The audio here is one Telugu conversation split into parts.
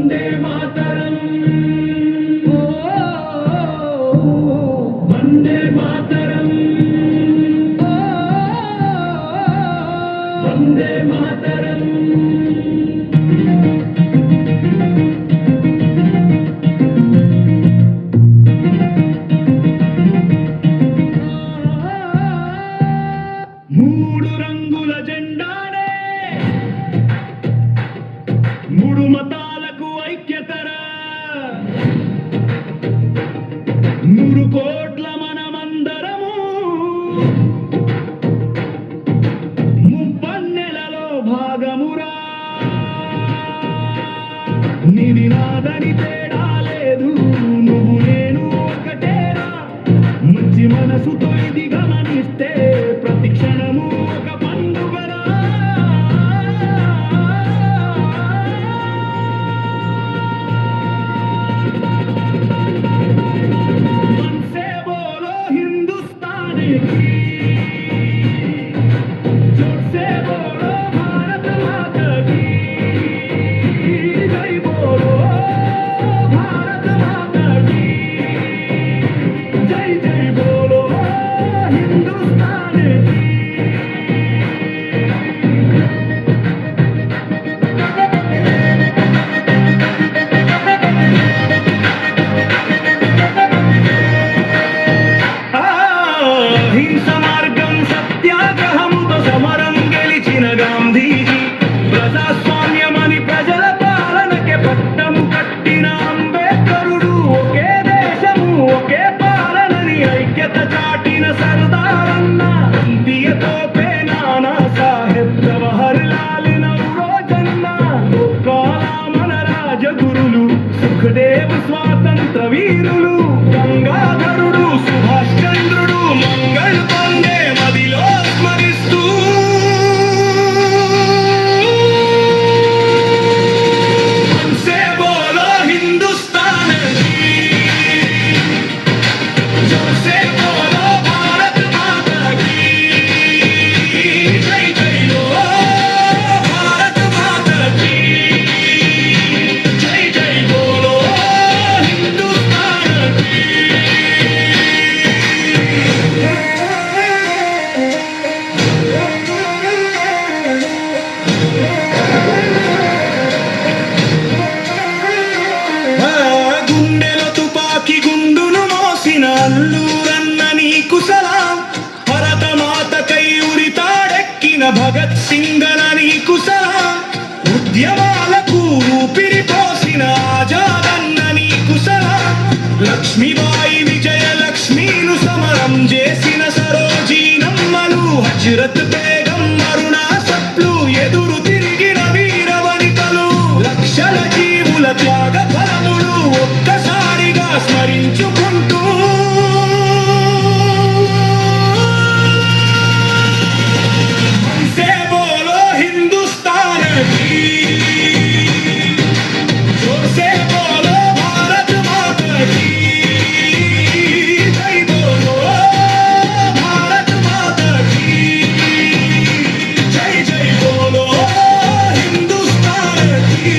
వందే మాతరం వందే మాతరం వందే మాతరం మూడు రంగుల జెండానే మూడు మతాలకు ఐక్యతరా మూడు కోట్ల మనమందరము ముప్పన్నెలలో భాగమురా నీది నాదని తేడా లేదు నువ్వు నేను ఒకటేరా మంచి మనసుతో ఇది గమనిస్తే ప్రతి క్షణము ఒక పండుగరా మనసే బోలో హిందుస్తానీ జోర్సే బోలో భారత మాతా కీ జై బోలో భారత మాతా కీ జై జై బోలో హిందుస్తానీ హింస మార్గం సత్యాగ్రహముతో సమరం గెలిచిన గాంధీజీ ప్రజాస్వామ్యమని ప్రజల పాలనకే పట్టము కట్టిన అంబేద్కరుడు ఒకే దేశము ఒకే పాలనని ఐక్యత చాటిన సర్దారన్న ఇండియతో నానా సాహెబ్ జవహర్ లాల్ నౌరోజన్న ఒక్కాల మన రాజగురులు సుఖదేవ్ స్వాతంత్ర వీరులు గంగాధరుడు సుభాష్ చంద్రుడు మంగళ్ పాండే మదిలో స్మరిస్తూ हमसे बोलो हिंदुस्तान की जोरसे बोलो भारत माता की जय जय बोलो भारत माता की जय जय बोलो हिंदुस्तान की గుండెలో తుపాకి గుండును మోసిన అల్లూరన్న నీకు సలాం భరతమాతకై ఉరితాడెక్కిన భగత్ సింగన నీకు సలాం ఉద్యమాలకు ఊపిరి పోసిన ఆజాదన్న నీకు సలాం లక్ష్మీబాయి విజయలక్ష్మీలు సమరం చేసిన సరోజీనమ్మలు హజరత్ బేగం అరుణా సప్లు ఎదురు తిరిగిన వీరవనితలు లక్షల జీవుల త్యాగ ఫలములు ఒక్కసారిగా స్మరించుకుంటూ हमसे बोलो हिंदुस्तान की जोरसे बोलो भारत माता की जय बोलो भारत माता की जय जय बोलो हिंदुस्तान की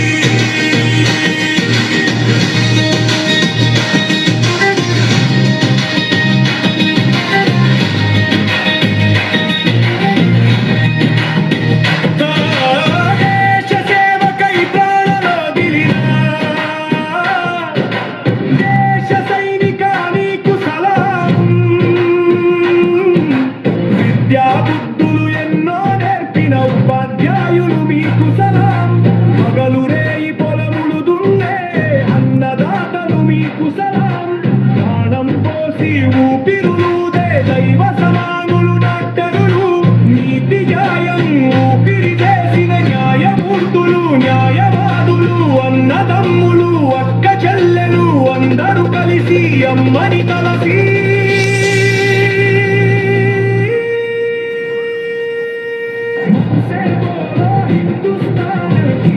దేశ సేవకై ప్రాణలోగిలినా దేశ సైనిక నీకు సలాం విద్యా బుద్ధులు ఎన్నో నేర్పిన ఉపాధ్యాయులు మీకు సలాం పగలు రేయి పొలములు దున్నే అన్నదాతలు మీకు సలాం ప్రాణం పోసి ఊపిరులుదే దైవ సమానులు డాక్టరులు నీతి న్యాయం ఊపిరి చేసిన న్యాయమూర్తులు న్యాయవాదులు అన్నదమ్ములు అక్క చెల్లెలు అందరూ కలిసి అమ్మని తలసి हमसे बोलो हिंदुस्तान की